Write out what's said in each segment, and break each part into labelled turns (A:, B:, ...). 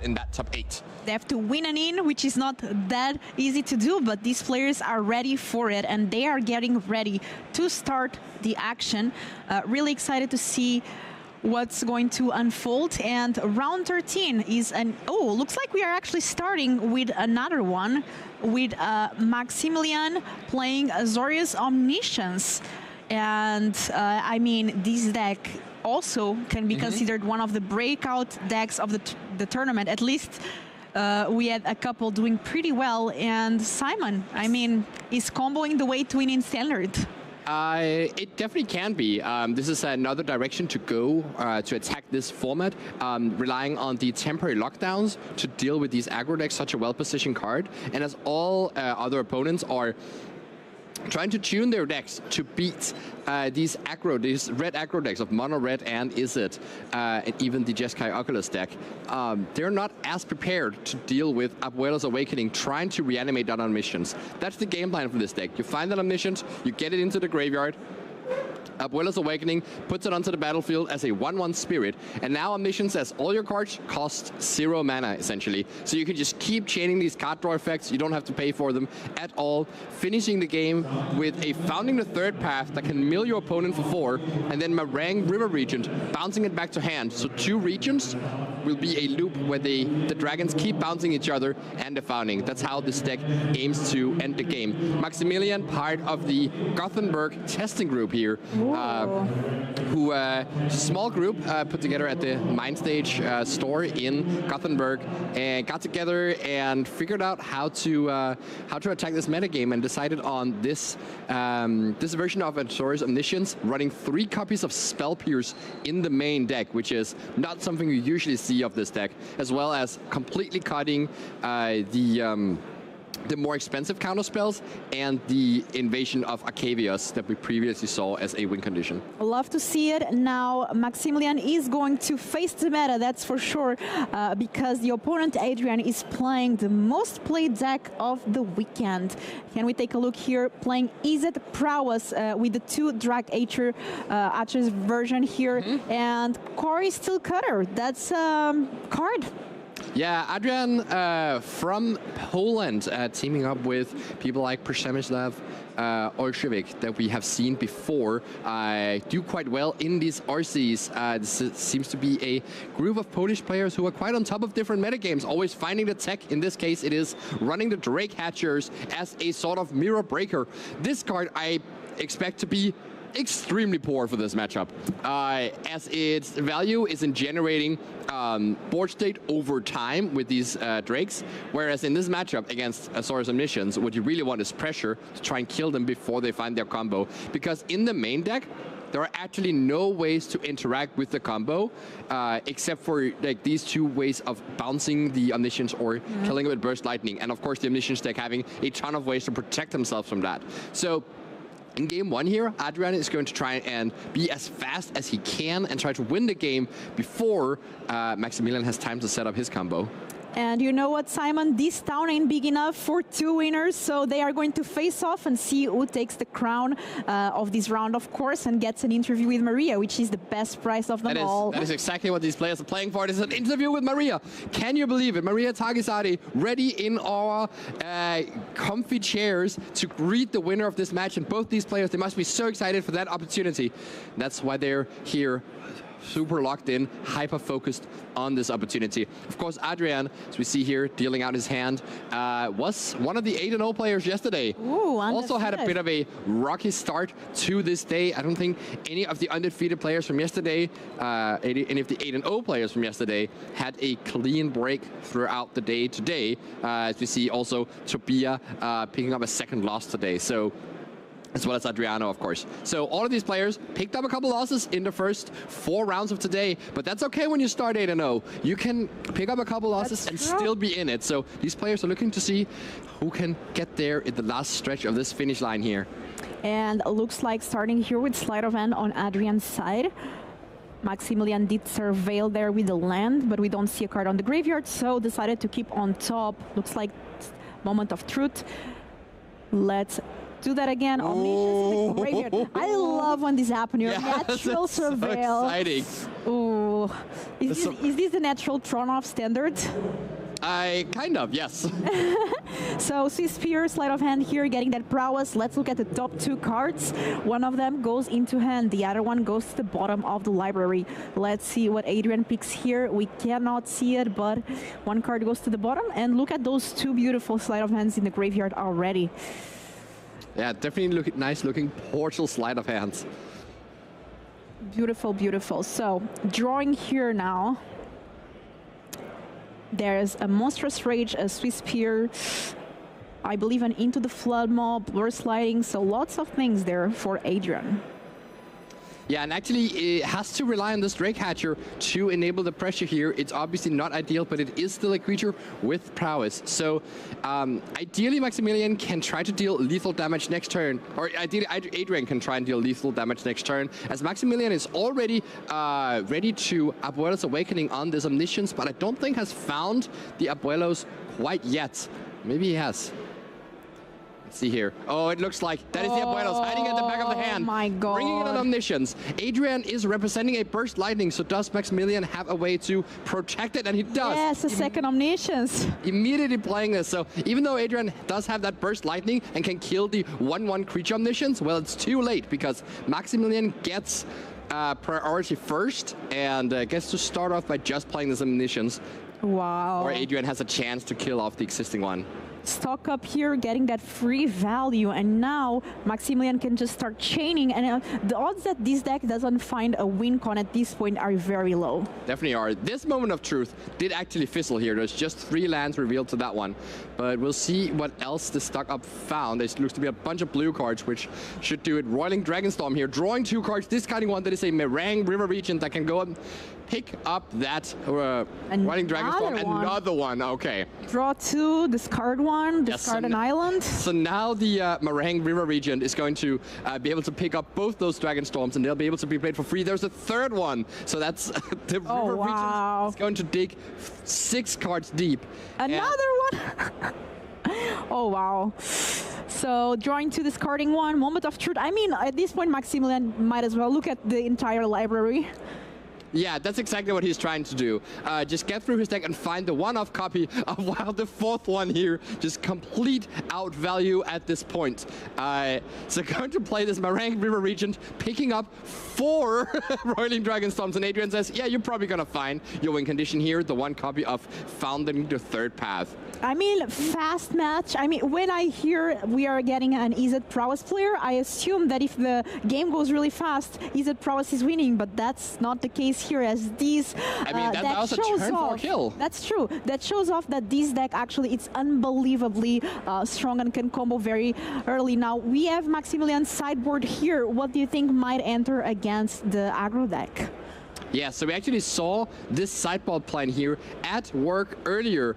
A: spot in that top 8.
B: They have to win an in, which is not that easy to do, but these players are ready for it, and they are getting ready to start the action. Really excited to see what's going to unfold. And round 13 is looks like we are actually starting with another one, with Maximilian playing Azorius Omniscience. And I mean, this deck also can be considered one of the breakout decks of the tournament. At least we had a couple doing pretty well. And Simon, I mean, is comboing the way to win in Standard?
A: It definitely can be. This is another direction to go to attack this format, relying on the temporary lockdowns to deal with these aggro decks, such a well-positioned card. And as all other opponents are trying to tune their decks to beat these red aggro decks of Mono Red and Izzet, and even the Jeskai Oculus deck, they're not as prepared to deal with Abuela's Awakening, trying to reanimate that Omniscience. That's the game plan for this deck. You find that Omniscience, you get it into the graveyard, Abuela's Awakening puts it onto the battlefield as a 1/1 spirit, and now Omniscience says all your cards cost 0 mana, essentially. So you can just keep chaining these card draw effects, you don't have to pay for them at all, finishing the game with a Founding the Third Path that can mill your opponent for 4, and then Marang River Regent, bouncing it back to hand. So 2 regions will be a loop where the dragons keep bouncing each other and the Founding. That's how this deck aims to end the game. Maximilian, part of the Gothenburg testing group here, small group put together at the Mindstage store in Gothenburg, and got together and figured out how to attack this metagame, and decided on this this version of Azorius Omniscience, running 3 copies of Spell Pierce in the main deck, which is not something you usually see of this deck, as well as completely cutting the more expensive counter spells and the invasion of Arcavius that we previously saw as a win condition.
B: Love to see it. Now Maximilian is going to face the meta, that's for sure, because the opponent Adrian is playing the most played deck of the weekend. Can we take a look here? Playing Izzet Prowess with the 2 Drag Archer's version here, and Corey Steel Cutter. That's card.
A: Yeah, Adrian from Poland, teaming up with people like Przemysław Olszewicz that we have seen before, do quite well in these RCs. This seems to be a group of Polish players who are quite on top of different metagames, always finding the tech. In this case, it is running the Drake Hatchers as a sort of mirror breaker. This card I expect to be extremely poor for this matchup, as its value is in generating board state over time with these drakes, whereas in this matchup against Azorius Omniscience, what you really want is pressure to try and kill them before they find their combo, because in the main deck there are actually no ways to interact with the combo, except for like these 2 ways of bouncing the Omniscience or killing it with Burst Lightning, and of course the Omniscience deck having a ton of ways to protect themselves from that. So in game 1 here, Adrian is going to try and be as fast as he can and try to win the game before Maximilian has time to set up his combo.
B: And you know what, Simon? This town ain't big enough for 2 winners, so they are going to face off and see who takes the crown of this round, of course, and gets an interview with Maria, which is the best prize of them all.
A: That is exactly what these players are playing for. It is an interview with Maria. Can you believe it? Maria Tagisari, ready in our comfy chairs to greet the winner of this match. And both these players, they must be so excited for that opportunity. That's why they're here, super locked in, hyper-focused on this opportunity. Of course, Adrian, as we see here, dealing out his hand, was one of the 8-0 players yesterday.
B: Ooh,
A: also had a bit of a rocky start to this day. I don't think any of the undefeated players from yesterday, any of the 8-0 players from yesterday, had a clean break throughout the day today. As we see also Tobia picking up a 2nd loss today. So, as well as Adriano, of course. So all of these players picked up a couple losses in the first 4 rounds of today, but that's okay when you start 8-0. You can pick up a couple losses and still be in it. So these players are looking to see who can get there in the last stretch of this finish line here.
B: And looks like starting here with Sleight of Hand on Adrian's side. Maximilian did surveil there with the land, but we don't see a card on the graveyard, so decided to keep on top. Looks like Moment of Truth. Let's do that again. Omniscience graveyard. I love when this happens. Your natural surveil.
A: So exciting.
B: Ooh, So, is this the natural Tronov standard?
A: Kind of, yes.
B: So Swiss Spear, sleight of hand here, getting that prowess. Let's look at the top two cards. One of them goes into hand, the other one goes to the bottom of the library. Let's see what Adrian picks here. We cannot see it, but one card goes to the bottom. And look at those two beautiful sleight of hands in the graveyard already.
A: Yeah, definitely nice looking portal sleight of hands.
B: Beautiful, beautiful. So drawing here now. There's a Monstrous Rage, a Swiss Spear, I believe an Into the Flood mob, Blur Sliding, so lots of things there for Adrian.
A: Yeah, and actually it has to rely on this Drake Hatcher to enable the pressure here. It's obviously not ideal, but it is still a creature with prowess. So ideally Maximilian can try to deal lethal damage next turn, or ideally Adrian can try and deal lethal damage next turn, as Maximilian is already ready to Abuelo's Awakening on this Omniscience, but I don't think has found the Abuelos quite yet. Maybe he has. See here. Oh, it looks like that is the Abuelos hiding at the back of the hand.
B: Oh my god.
A: Bringing in an Omniscience. Adrian is representing a Burst Lightning, so does Maximilian have a way to protect it? And he does.
B: Yes, a second Omniscience.
A: Immediately playing this. So even though Adrian does have that Burst Lightning and can kill the 1/1 creature Omniscience, well, it's too late because Maximilian gets priority first and gets to start off by just playing this Omniscience.
B: Wow.
A: Or Adrian has a chance to kill off the existing one.
B: Stock up here, getting that free value, and now Maximilian can just start chaining, and the odds that this deck doesn't find a win con at this point are very low.
A: Definitely are. This moment of truth did actually fizzle here. There's just 3 lands revealed to that one, but we'll see what else the stock up found. There looks to be a bunch of blue cards, which should do it. Roiling Dragonstorm here, drawing 2 cards, discarding one that is a Meringue River Regent that can go and pick up that Roiling Dragonstorm. Another one, okay.
B: Draw 2, discard 1, discard an island.
A: So now the Meringue River Regent is going to be able to pick up both those Dragonstorms, and they'll be able to be played for free. There's a third one, so that's the River Regent is going to dig 6 cards deep.
B: Another one. Oh wow. So drawing 2, discarding 1, moment of truth. I mean, at this point Maximilian might as well look at the entire library.
A: Yeah, that's exactly what he's trying to do. Just get through his deck and find the one-off copy of while the 4th one here. Just complete out value at this point. So going to play this Meringue River Regent, picking up 4 Roiling Dragonstorms, and Adrian says, yeah, you're probably gonna find your win condition here, the 1 copy of Founding the Third Path.
B: I mean, fast match. I mean, when I hear we are getting an Izzet Prowess player, I assume that if the game goes really fast, Izzet Prowess is winning, but that's not the case here, as these
A: I mean, that shows off. Kill.
B: That's true. That shows off that this deck actually it's unbelievably strong and can combo very early. Now we have Maximilian's sideboard here. What do you think might enter against the aggro deck?
A: Yeah, so we actually saw this sideboard plan here at work earlier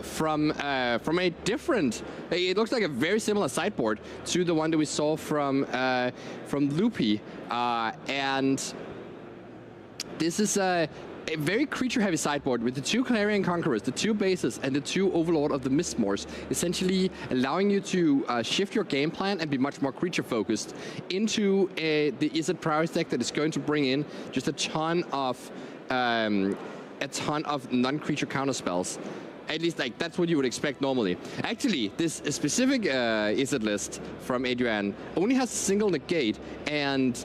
A: from a different. It looks like a very similar sideboard to the one that we saw from Loopy, and this is a very creature-heavy sideboard with the 2 Clarion Conquerors, the 2 bases, and the 2 Overlord of the Mistmores, essentially allowing you to shift your game plan and be much more creature-focused into the Izzet Prowess deck that is going to bring in just a ton of non-creature counterspells. At least, like, that's what you would expect normally. Actually, this specific Izzet list from Adrian only has a single negate and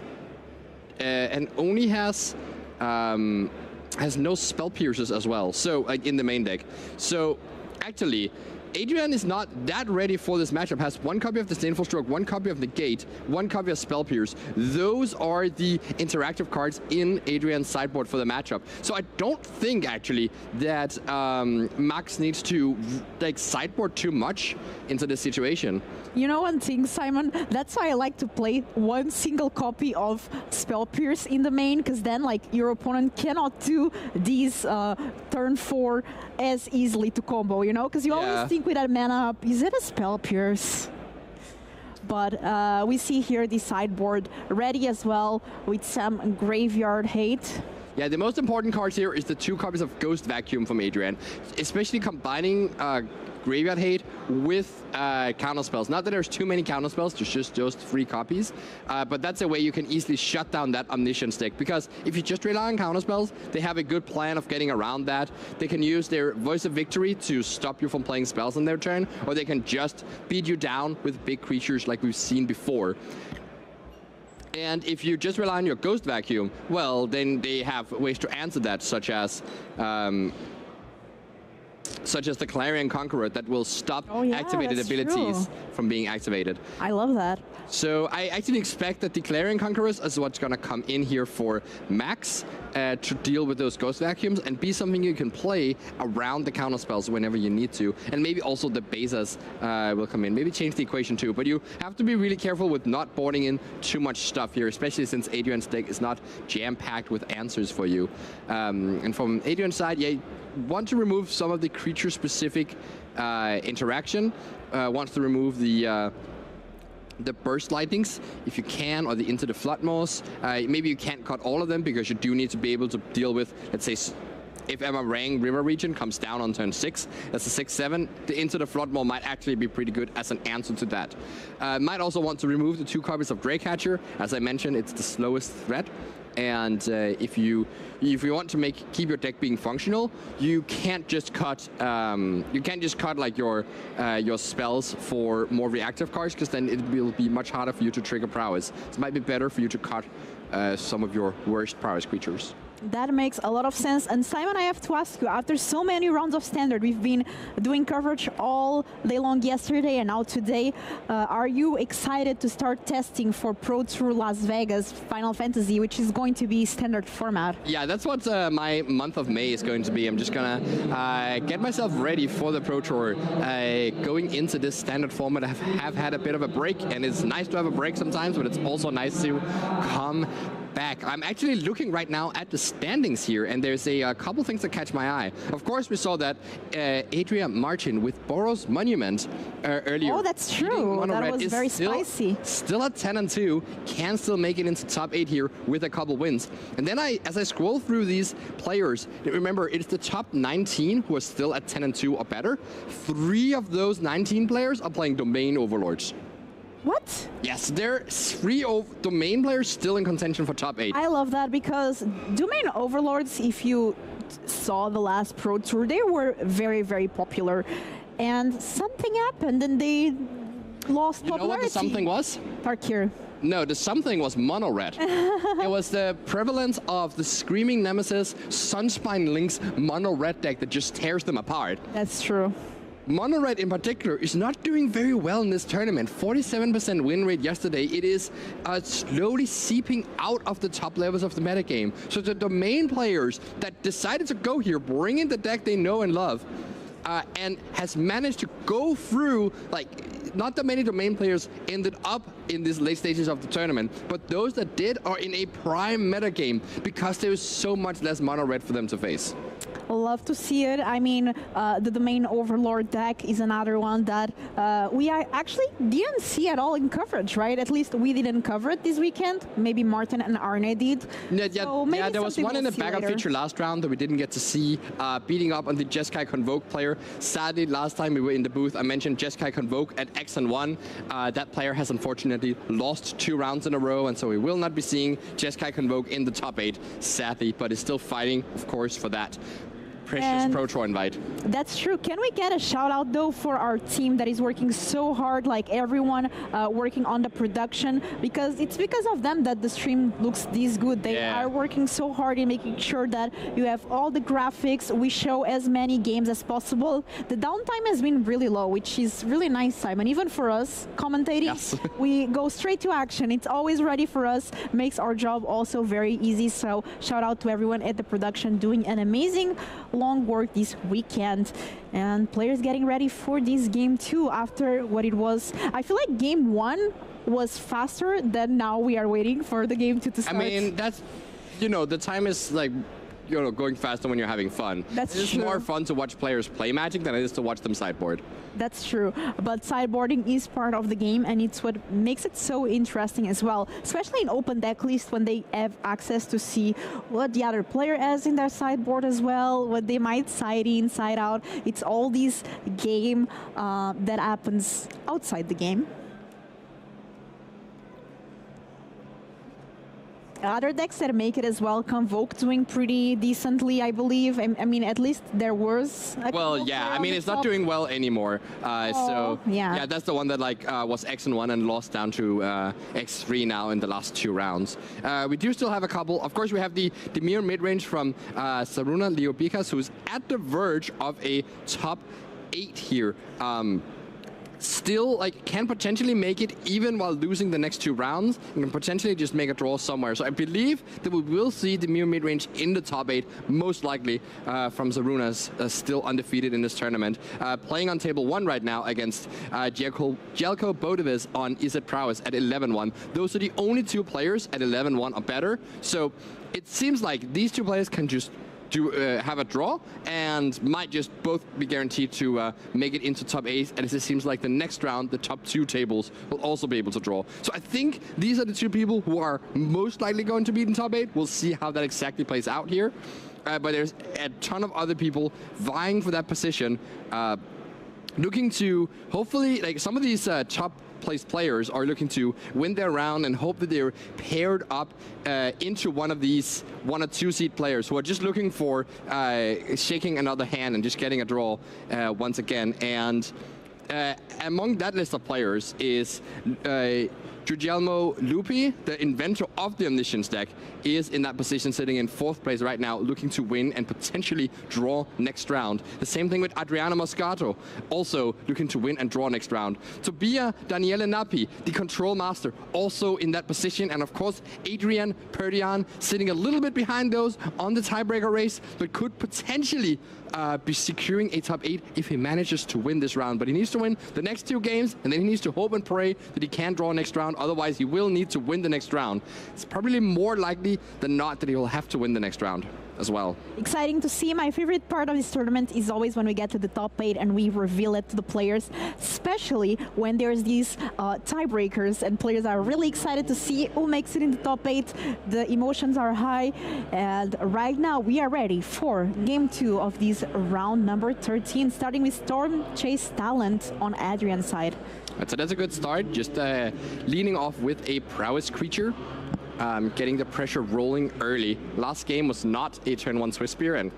A: only has no spell piercers as well, so like in the main deck. So actually Adrian is not that ready for this matchup. Has 1 copy of Disdainful Stroke, 1 copy of Negate, 1 copy of Spell Pierce. Those are the interactive cards in Adrian's sideboard for the matchup. So I don't think actually that Max needs to like sideboard too much into this situation.
B: You know one thing, Simon? That's why I like to play 1 single copy of Spell Pierce in the main, because then like your opponent cannot do these turn 4 as easily to combo, you know? Because you always think with that mana up, is it a Spell Pierce? But we see here the sideboard ready as well with some graveyard hate.
A: Yeah, the most important cards here is the 2 copies of Ghost Vacuum from Adrian, especially combining Graveyard Hate with counterspells. Not that there's too many counterspells, there's just those 3 copies, but that's a way you can easily shut down that Omniscience deck, because if you just rely on counterspells, they have a good plan of getting around that. They can use their Voice of Victory to stop you from playing spells on their turn, or they can just beat you down with big creatures like we've seen before. And if you just rely on your Ghost Vacuum, well, then they have ways to answer that, such as the Clarion Conqueror that will stop activated abilities from being activated.
B: I love that.
A: So I actually expect that the Clarion Conquerors is what's going to come in here for Max to deal with those Ghost Vacuums and be something you can play around the counter spells whenever you need to. And maybe also the Basas will come in. Maybe change the equation too. But you have to be really careful with not boarding in too much stuff here, especially since Adrian's deck is not jam-packed with answers for you. And from Adrian's side, yeah, want to remove some of the creature-specific interaction. Wants to remove the burst lightnings if you can, or the into the flood moss. Maybe you can't cut all of them because you do need to be able to deal with, let's say, if Amarang River Region comes down on turn 6, that's a 6/7, the into the flood moss might actually be pretty good as an answer to that. Might also want to remove the 2 copies of Draycatcher. As I mentioned, it's the slowest threat. And if you want to keep your deck being functional, you can't just cut like your spells for more reactive cards, because then it will be much harder for you to trigger prowess. It might be better for you to cut some of your worst prowess creatures.
B: That makes a lot of sense. And Simon, I have to ask you, after so many rounds of Standard, we've been doing coverage all day long yesterday and now today, are you excited to start testing for Pro Tour Las Vegas Final Fantasy, which is going to be Standard format?
A: Yeah, that's what my month of May is going to be. I'm just going to get myself ready for the Pro Tour. Going into this Standard format, I have had a bit of a break, and it's nice to have a break sometimes, but it's also nice to come back. I'm actually looking right now at the standings here, and there's a couple things that catch my eye. Of course, we saw that Adrian Martin with Boros Monument earlier.
B: Oh, that's true. That was very spicy.
A: Still at 10-2, can still make it into top 8 here with a couple wins. And then as I scroll through these players, remember, it's the top 19 who are still at 10-2 or better. 3 of those 19 players are playing Domain Overlords.
B: What?
A: Yes, there are 3 Domain players still in contention for top 8.
B: I love that, because Domain Overlords, if you saw the last Pro Tour, they were very, very popular. And something happened and they lost popularity.
A: You know what the something was?
B: Tarkir.
A: No, the something was mono red. It was the prevalence of the Screaming Nemesis Sunspine Lynx mono red deck that just tears them apart.
B: That's true.
A: Mono Red in particular is not doing very well in this tournament. 47% win rate yesterday. It is slowly seeping out of the top levels of the metagame. So the Domain players that decided to go here, bring in the deck they know and love, and has managed to go through, like, not that many Domain players ended up in these late stages of the tournament, but those that did are in a prime metagame because there is so much less mono red for them to face.
B: Love to see it. I mean, the Domain Overlord deck is another one that we actually didn't see at all in coverage, right? At least we didn't cover it this weekend. Maybe Martin and Arne did.
A: Yeah, there was one in the backup feature last round that we didn't get to see, beating up on the Jeskai Convoke player. Sadly, last time we were in the booth, I mentioned Jeskai Convoke at X&1. That player has unfortunately lost 2 rounds in a row, and so we will not be seeing Jeskai Convoke in the top 8, sadly, but is still fighting, of course, for that precious Pro Tour invite.
B: That's true. Can we get a shout out though for our team that is working so hard, like everyone working on the production, because it's because of them that the stream looks this good. They are working so hard in making sure that you have all the graphics, we show as many games as possible. The downtime has been really low, which is really nice, Simon. Even for us commentating, we go straight to action. It's always ready for us, makes our job also very easy. So shout out to everyone at the production doing an amazing long work this weekend, and players getting ready for this game too after what it was. I feel like game 1 was faster than now we are waiting for the game 2 to start.
A: I mean, that's, you know, the time is like going faster when you're having fun.
B: That's
A: It's
B: true.
A: more fun to watch players play Magic than it is to watch them sideboard.
B: That's true, but sideboarding is part of the game, and it's what makes it so interesting as well, especially in open deck list when they have access to see what the other player has in their sideboard as well, what they might side in, side out. It's all these game that happens outside the game. Other decks that make it as well, Convoke doing pretty decently, I believe. I mean, at least there was a
A: Well,
B: Convoke
A: yeah,
B: player
A: I
B: on
A: mean,
B: the
A: it's not
B: top.
A: doing well anymore. So,
B: yeah.
A: that's the one that was X1 and lost down to X3 now in the last 2 rounds. We do still have a couple. Of course, we have the Demir mid-range from Saruna Leobikas, who's at the verge of a top 8 here. Still can potentially make it even while losing the next 2 rounds, and can potentially just make a draw somewhere. So I believe that we will see the Demir mid-range in the top 8, most likely from Zaruna's still undefeated in this tournament. Playing on table 1 right now against Jelko Bodevis on Izzet Prowess at 11-1. Those are the only 2 players at 11-1 or better. So it seems like these 2 players can just have a draw and might just both be guaranteed to make it into top 8, and it seems like the next round the top 2 tables will also be able to draw. So I think these are the 2 people who are most likely going to be in top 8. We'll see how that exactly plays out here, but there's a ton of other people vying for that position, looking to hopefully some of these top place players are looking to win their round and hope that they're paired up into one of these 1 or 2 seed players who are just looking for shaking another hand and just getting a draw once again. And among that list of players is Guglielmo Lupi, the inventor of the Omniscience deck, is in that position, sitting in 4th place right now, looking to win and potentially draw next round. The same thing with Adriano Moscato, also looking to win and draw next round. Tobia Daniele Nappi, the control master, also in that position. And of course, Adrian Perdian sitting a little bit behind those on the tiebreaker race, but could potentially be securing a top 8 if he manages to win this round. But he needs to win the next 2 games, and then he needs to hope and pray that he can draw next round. Otherwise, he will need to win the next round. It's probably more likely than not that he will have to win the next round as well.
B: Exciting to see. My favorite part of this tournament is always when we get to the top 8 and we reveal it to the players, especially when there's these tiebreakers and players are really excited to see who makes it in the top 8. The emotions are high, and right now we are ready for game 2 of this round number 13, starting with Storm Chase Talent on Adrian's side.
A: So that's a good start, just leading off with a prowess creature. Getting the pressure rolling early. Last game was not a turn 1 Swiss Spear, and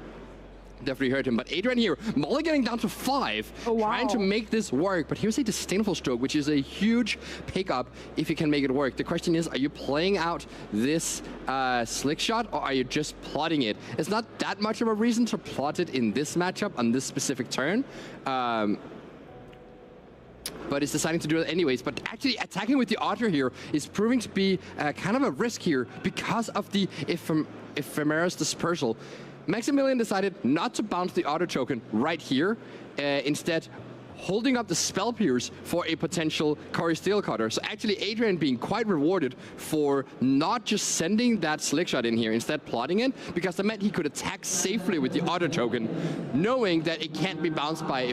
A: definitely hurt him. But Adrian here, Molly getting down to 5, trying to make this work. But here's a Disdainful Stroke, which is a huge pickup if you can make it work. The question is, are you playing out this Slick Shot, or are you just plotting it? It's not that much of a reason to plot it in this matchup on this specific turn. But it's deciding to do it anyways. But actually attacking with the Otter here is proving to be kind of a risk here because of the Ephemeris Dispersal. Maximilian decided not to bounce the Otter token right here, instead holding up the Spell Pierce for a potential Cory Steelcutter. So actually Adrian being quite rewarded for not just sending that Slick Shot in here, instead plotting it, because that meant he could attack safely with the Otter token, knowing that it can't be bounced by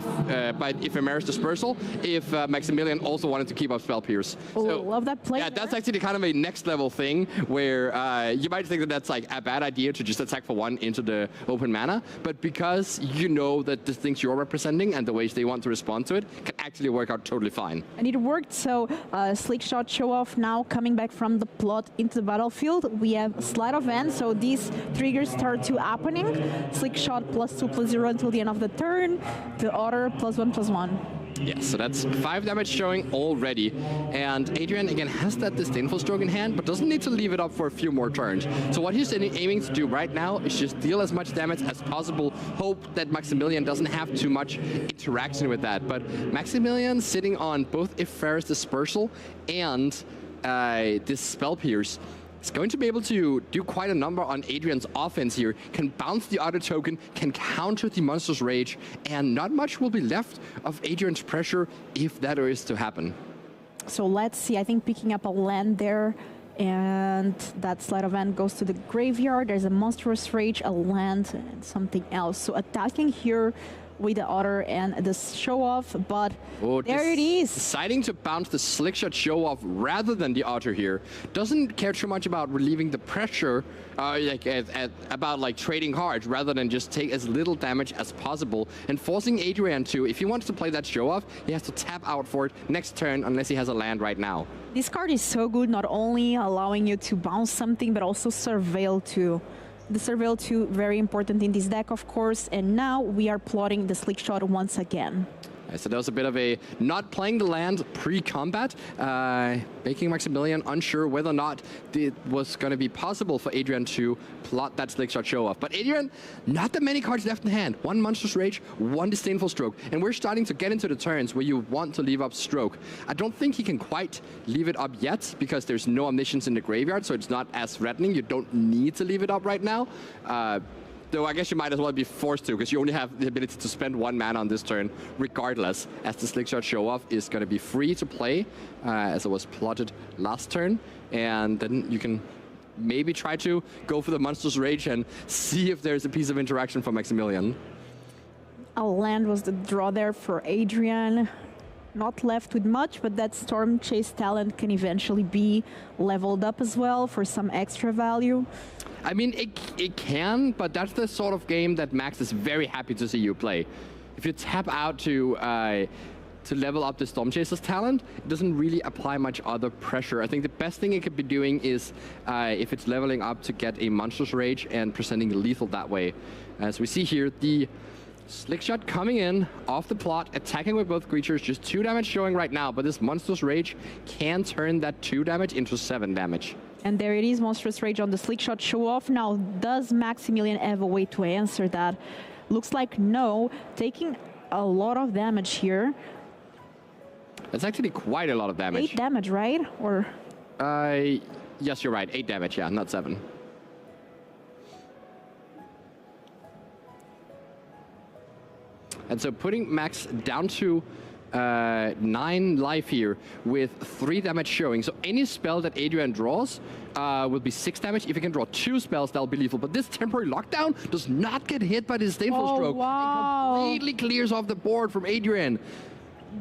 A: Ephemeris Dispersal if Maximilian also wanted to keep up Spell Pierce.
B: Oh,
A: so,
B: love that play.
A: Yeah, that's actually kind of a next level thing where you might think that that's like a bad idea to just attack for 1 into the open mana, but because you know that the things you're representing and the ways they want to respond to it can actually work out totally fine.
B: And it worked, so Slick Shot show off now coming back from the plot into the battlefield. We have Sleight of Hand, so these triggers start to happening. Slick Shot +2/+0 until the end of the turn. The Otter +1/+1.
A: Yes, so that's 5 damage showing already. And Adrian, again, has that Disdainful Stroke in hand, but doesn't need to leave it up for a few more turns. So what he's aiming to do right now is just deal as much damage as possible, hope that Maximilian doesn't have too much interaction with that. But Maximilian sitting on both Ephemeris Dispersal and this Spell Pierce, is going to be able to do quite a number on Adrian's offense here. Can bounce the Otter token, can counter the Monster's Rage, and not much will be left of Adrian's pressure if that is to happen.
B: So let's see, I think picking up a land there And that Sleight of Hand goes to the graveyard. There's a Monstrous Rage, a land, and something else. So attacking here with the Otter and the Show Off, but there it is.
A: Deciding to bounce the Slickshot Show Off rather than the Otter here. Doesn't care too much about relieving the pressure, about trading cards, rather than just take as little damage as possible and forcing Adrian to, if he wants to play that Show Off, he has to tap out for it next turn unless he has a land right now.
B: This card is so good, not only allowing you to bounce something, but also Surveil too. The Surveil 2, very important in this deck, of course, and now we are plotting the Slickshot once again.
A: So that was a bit of a not playing the land pre-combat, making Maximilian unsure whether or not it was going to be possible for Adrian to plot that Slickshot Show Off. But Adrian, not that many cards left in hand. One Monstrous Rage, one Disdainful Stroke. And we're starting to get into the turns where you want to leave up Stroke. I don't think he can quite leave it up yet because there's no Omniscience in the graveyard, so it's not as threatening. You don't need to leave it up right now. Though I guess you might as well be forced to, because you only have the ability to spend 1 mana on this turn, regardless, as the Slickshot Show Off is going to be free to play, as it was plotted last turn. And then you can maybe try to go for the Monstrous Rage and see if there's a piece of interaction for Maximilian.
B: A land was the draw there for Adrian. Not left with much, but that Storm Chase talent can eventually be leveled up as well for some extra value.
A: I mean, it can, but that's the sort of game that Max is very happy to see you play. If you tap out to level up the Storm Chaser's talent, it doesn't really apply much other pressure. I think the best thing it could be doing is if it's leveling up to get a Monstrous Rage and presenting lethal that way. As we see here, the Slickshot coming in off the plot, attacking with both creatures, just 2 damage showing right now, but this Monstrous Rage can turn that 2 damage into 7 damage.
B: And there it is, Monstrous Rage on the Slickshot Show Off. Now, does Maximilian have a way to answer that? Looks like no, taking a lot of damage here.
A: That's actually quite a lot of damage.
B: 8 damage, right? Or?
A: Yes, you're right, 8 damage, yeah, not 7. And so putting Max down to 9 life here with 3 damage showing. So any spell that Adrian draws will be 6 damage. If he can draw 2 spells, that'll be lethal. But this temporary lockdown does not get hit by the Disdainful Stroke.
B: Wow.
A: It completely clears off the board from Adrian.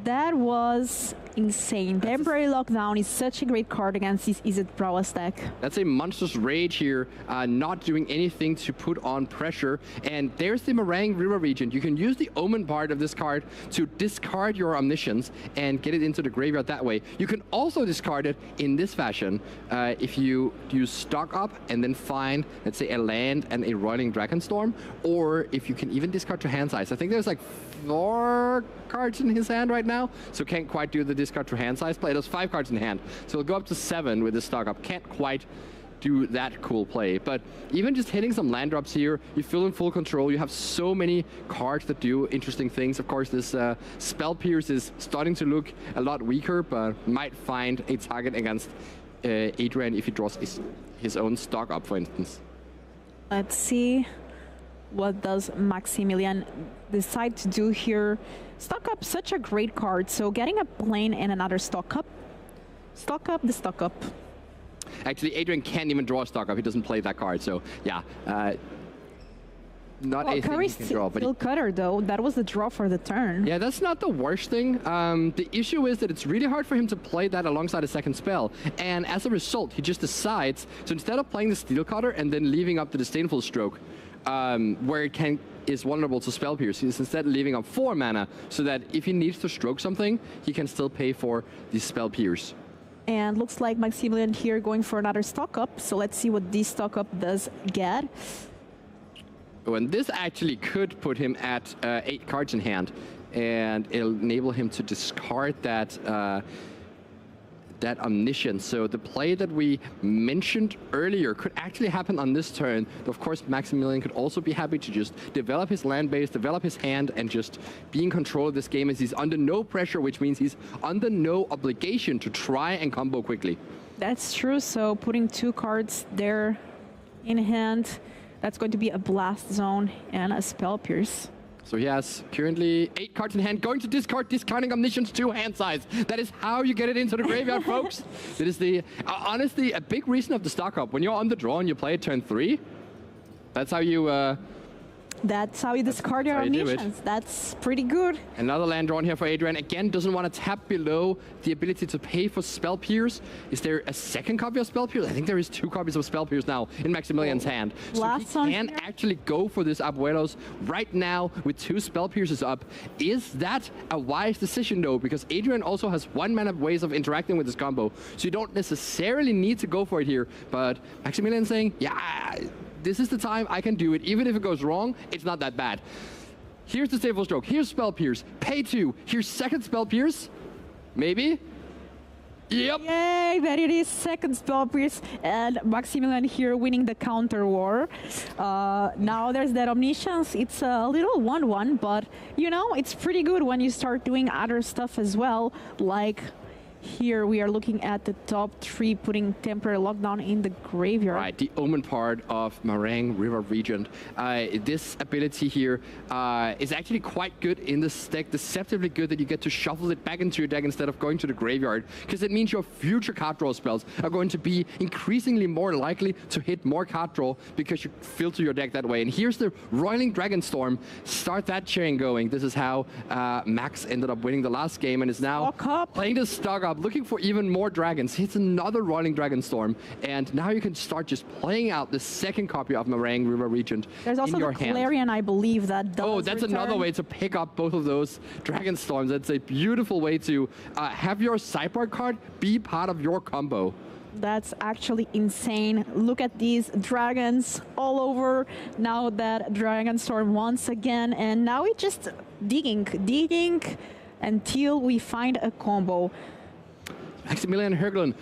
B: That was insane. Temporary Lockdown is such a great card against this Izzet Prowess deck.
A: That's a Monstrous Rage here, not doing anything to put on pressure. And there's the Meringue River Regent. You can use the Omen part of this card to discard your Omniscience and get it into the graveyard that way. You can also discard it in this fashion if you use Stock Up and then find, let's say, a land and a Roiling Dragonstorm, or if you can even discard to hand size. I think there's like 4 cards in his hand right now, so can't quite do the discard to hand size play. There's 5 cards in hand, so we'll go up to 7 with this Stock Up. Can't quite do that cool play, but even just hitting some land drops here, you feel in full control. You have so many cards that do interesting things. Of course, this Spell Pierce is starting to look a lot weaker, but might find a target against Adrian if he draws his own Stock Up, for instance.
B: Let's see. What does Maximilian decide to do here? Stock Up, such a great card. So getting a plane and another Stock Up. Stock Up, the Stock Up.
A: Actually, Adrian can't even draw a Stock Up. He doesn't play that card. So yeah, not anything he can draw.
B: But Cutter, though, that was the draw for the turn.
A: Yeah, that's not the worst thing. The issue is that it's really hard for him to play that alongside a second spell. And as a result, he just decides, so instead of playing the Steel Cutter and then leaving up the Disdainful Stroke, where it is vulnerable to Spell Pierce, he's instead leaving up 4 mana, so that if he needs to stroke something, he can still pay for the Spell Pierce.
B: And looks like Maximilian here going for another Stock Up, so let's see what this Stock Up does get.
A: Oh, and this actually could put him at 8 cards in hand, and it'll enable him to discard that Omniscience. So the play that we mentioned earlier could actually happen on this turn. Of course, Maximilian could also be happy to just develop his land base, develop his hand, and just be in control of this game as he's under no pressure, which means he's under no obligation to try and combo quickly.
B: That's true. So putting 2 cards there in hand, that's going to be a Blast Zone and a Spell Pierce.
A: So he has currently 8 cards in hand, going to discard, discarding Omniscience 2 hand size. That is how you get it into the graveyard, folks. That is the, honestly, a big reason of the stock up. When you're on the draw and you play turn 3, that's how you...
B: That's how you discard your Omniscience. That's pretty good.
A: Another land drawn here for Adrian. Again, doesn't want to tap below the ability to pay for Spell Pierce. Is there a second copy of Spell Pierce? I think there is 2 copies of Spell Pierce now in Maximilian's hand. So he can actually go for this Abuelos right now with 2 Spell Pierces up. Is that a wise decision, though? Because Adrian also has 1 mana ways of interacting with this combo. So you don't necessarily need to go for it here. But Maximilian's saying, yeah, this is the time I can do it. Even if it goes wrong, it's not that bad. Here's the Staple Stroke. Here's Spell Pierce. Pay 2. Here's second Spell Pierce. Maybe. Yep.
B: Yay, there it is. Second Spell Pierce. And Maximilian here winning the counter war. Now there's that Omniscience. It's a little 1-1, but you know, it's pretty good when you start doing other stuff as well, like here we are looking at the top 3, putting temporary lockdown in the graveyard.
A: Right, the Omen part of Meringue River Regent. This ability here is actually quite good in this deck, deceptively good that you get to shuffle it back into your deck instead of going to the graveyard, because it means your future card draw spells are going to be increasingly more likely to hit more card draw because you filter your deck that way. And here's the Roiling Dragonstorm. Start that chain going. This is how Max ended up winning the last game and is now playing the stock up, looking for even more dragons. Hits another Roiling Dragonstorm, and now you can start just playing out the second copy of Meringue River Regent
B: There's also
A: in your
B: the Clarion, I believe, that does
A: Oh, that's
B: return.
A: another way to pick up both of those Dragonstorms. That's a beautiful way to have your sideboard card be part of your combo.
B: That's actually insane. Look at these dragons all over. Now that Dragonstorm once again, and now it's just digging until we find a combo.
A: Maximilian Höglen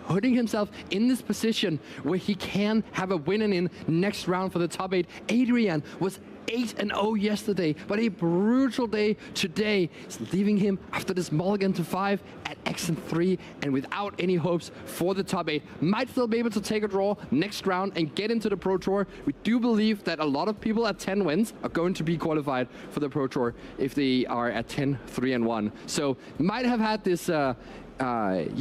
A: putting himself in this position where he can have a win in next round for the top 8. Adrian was 8-0 yesterday, but a brutal day today. It's leaving him after this mulligan to 5 at X3 and without any hopes for the top 8. Might still be able to take a draw next round and get into the Pro Tour. We do believe that a lot of people at 10 wins are going to be qualified for the Pro Tour if they are at 10, 3-1. So might have had this, you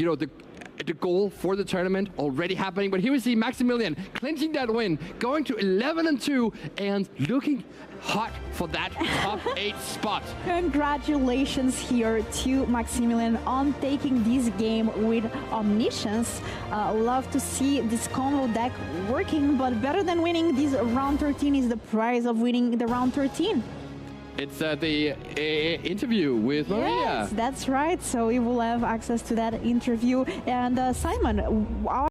A: know, the goal for the tournament already happening, but here we see Maximilian clinching that win, going to 11-2 and looking hot for that top 8 spot.
B: Congratulations here to Maximilian on taking this game with Omniscience. Love to see this combo deck working, but better than winning this round 13 is the prize of winning the round 13.
A: It's the interview with Maria.
B: Yes, that's right. So we will have access to that interview. And Simon,